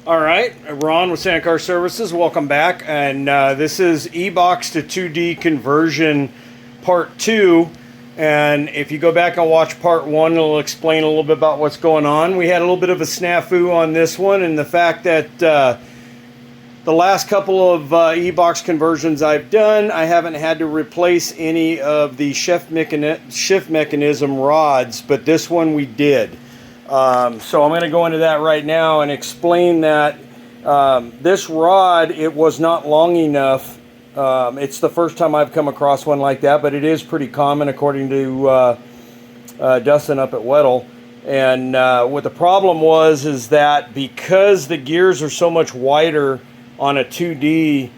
All right, Ron with Santa Car Services. Welcome back, and this is Ebox to 2D conversion part 2. And if you go back and watch part 1, it'll explain a little bit about what's going on. We had a little bit of a snafu on this one, and the fact that the last couple of Ebox conversions I've done, I haven't had to replace any of the shift mechanism rods, but this one we did. So I'm going to go into that right now and explain that this rod, it was not long enough. It's the first time I've come across one like that, but it is pretty common according to Dustin up at Weddell. And what the problem was is that because the gears are so much wider on a 2D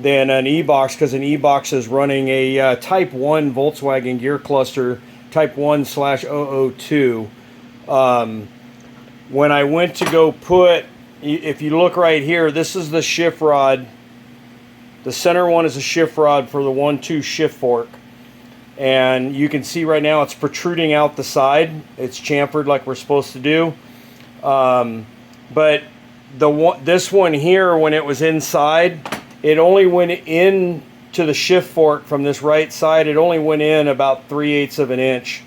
than an Ebox, because an Ebox is running a Type 1 Volkswagen gear cluster, Type 1/002. When I went to go put, if you look right here, this is the shift rod. The center one is a shift rod for the 1-2 shift fork. And you can see right now it's protruding out the side. It's chamfered like we're supposed to do. But this one here, when it was inside, it only went in to the shift fork from this right side. It only went in about 3/8 of an inch.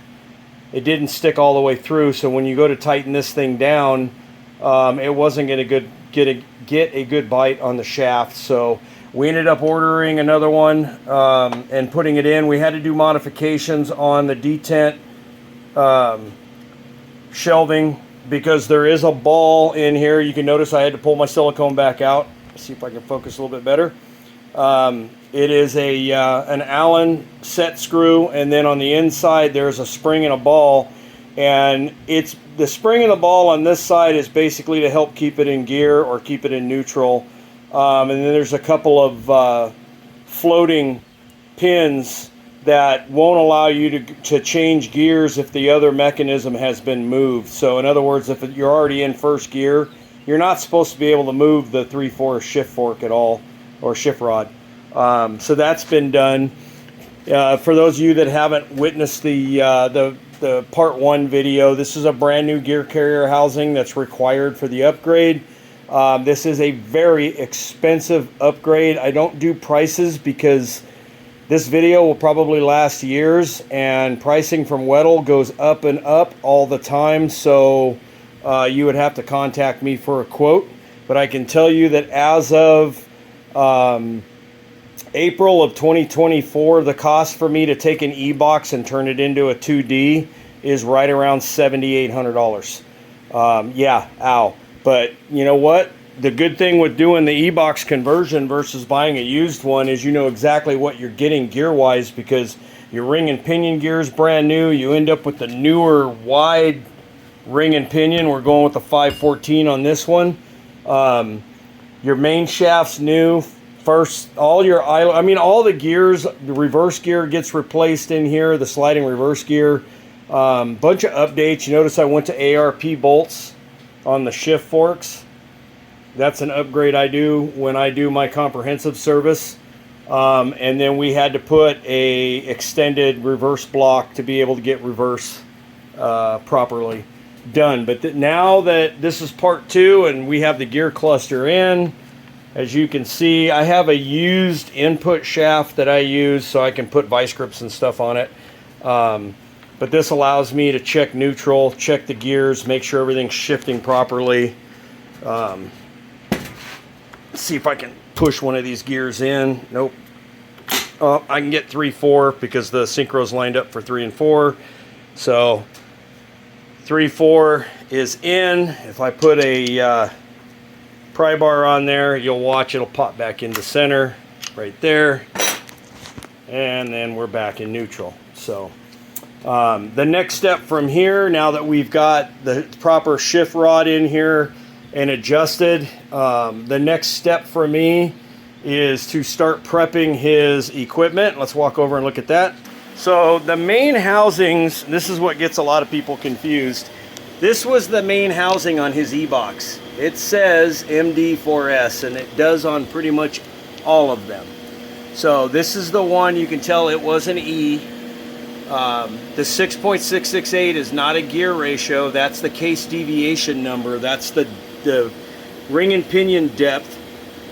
It didn't stick all the way through, so when you go to tighten this thing down, it wasn't going to get a good bite on the shaft. So we ended up ordering another one and putting it in. We had to do modifications on the detent shelving because there is a ball in here. You can notice I had to pull my silicone back out. See if I can focus a little bit better. It is an Allen set screw, and then on the inside there's a spring and a ball, and it's the spring and the ball on this side is basically to help keep it in gear or keep it in neutral, and then there's a couple of floating pins that won't allow you to change gears if the other mechanism has been moved. So in other words, if you're already in first gear, you're not supposed to be able to move the 3/4 shift fork at all, or shift rod. So that's been done. For those of you that haven't witnessed the part 1 video, this is a brand new gear carrier housing that's required for the upgrade. This is a very expensive upgrade. I don't do prices because this video will probably last years, and pricing from Weddell goes up and up all the time. So you would have to contact me for a quote. But I can tell you that as of April of 2024, the cost for me to take an Ebox and turn it into a 2D is right around $7,800. Yeah, ow. But you know what? The good thing with doing the Ebox conversion versus buying a used one is you know exactly what you're getting gear-wise, because your ring and pinion gear is brand new. You end up with the newer wide ring and pinion. We're going with the 514 on this one. Your main shaft's new. First, all the gears, the reverse gear gets replaced in here, the sliding reverse gear. Bunch of updates. You notice I went to ARP bolts on the shift forks. That's an upgrade I do when I do my comprehensive service. And then we had to put a extended reverse block to be able to get reverse properly done. But now that this is part 2 and we have the gear cluster in, as you can see, I have a used input shaft that I use so I can put vice grips and stuff on it. But this allows me to check neutral, check the gears, make sure everything's shifting properly. See if I can push one of these gears in. Nope. Oh, I can get 3/4 because the synchro's lined up for 3 and 4. So 3/4 is in. If I put a pry bar on there, you'll watch it'll pop back into center right there, and then we're back in neutral. So the next step from here, now that we've got the proper shift rod in here and adjusted, the next step for me is to start prepping his equipment. Let's walk over and look at that. So the main housings, this is what gets a lot of people confused. This was the main housing on his Ebox. It says MD4S, and it does on pretty much all of them. So this is the one, you can tell it was an E. The 6.668 is not a gear ratio. That's the case deviation number. That's the ring and pinion depth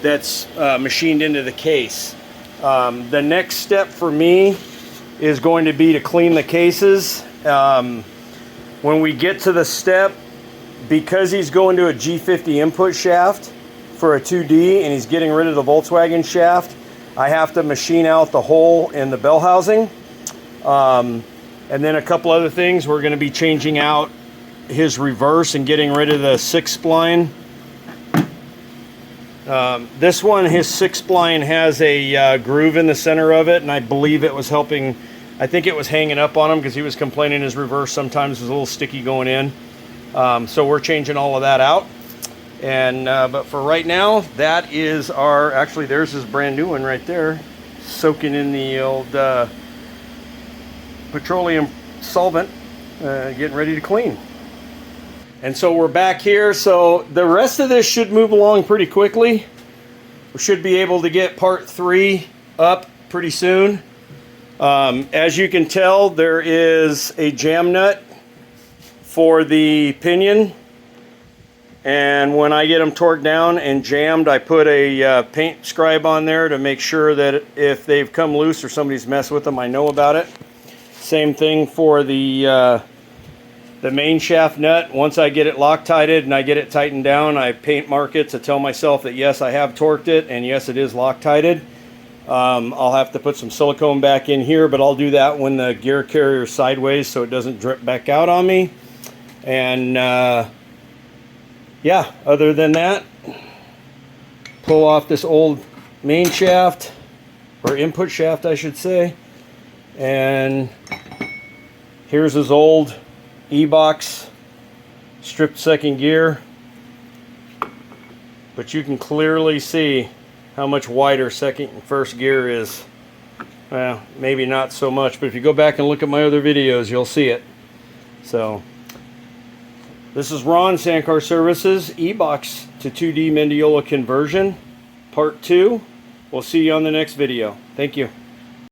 that's machined into the case. The next step for me is going to be to clean the cases. When we get to the step, because he's going to a G50 input shaft for a 2D and he's getting rid of the Volkswagen shaft, I have to machine out the hole in the bell housing. And then a couple other things. We're going to be changing out his reverse and getting rid of the 6 spline. This one, his 6 spline has a groove in the center of it, and I believe it was helping. I think it was hanging up on him because he was complaining his reverse sometimes was a little sticky going in. So we're changing all of that out. And but for right now, that is our, actually there's this brand new one right there, soaking in the old petroleum solvent, getting ready to clean. And so we're back here. So the rest of this should move along pretty quickly. We should be able to get part 3 up pretty soon. As you can tell, there is a jam nut for the pinion. And when I get them torqued down and jammed, I put a paint scribe on there to make sure that if they've come loose or somebody's messed with them, I know about it. Same thing for the main shaft nut. Once I get it Loctited and I get it tightened down, I paint mark it to tell myself that yes, I have torqued it and yes, it is Loctited. I'll have to put some silicone back in here, but I'll do that when the gear carrier is sideways so it doesn't drip back out on me. And yeah, other than that, pull off this old main shaft, or input shaft I should say, and here's his old Ebox stripped second gear, but you can clearly see how much wider second and first gear is. Well, maybe not so much, but if you go back and look at my other videos, you'll see it. So this is Ron, Sandcar Services, Ebox to 2D Mendeola conversion, part 2. We'll see you on the next video. Thank you.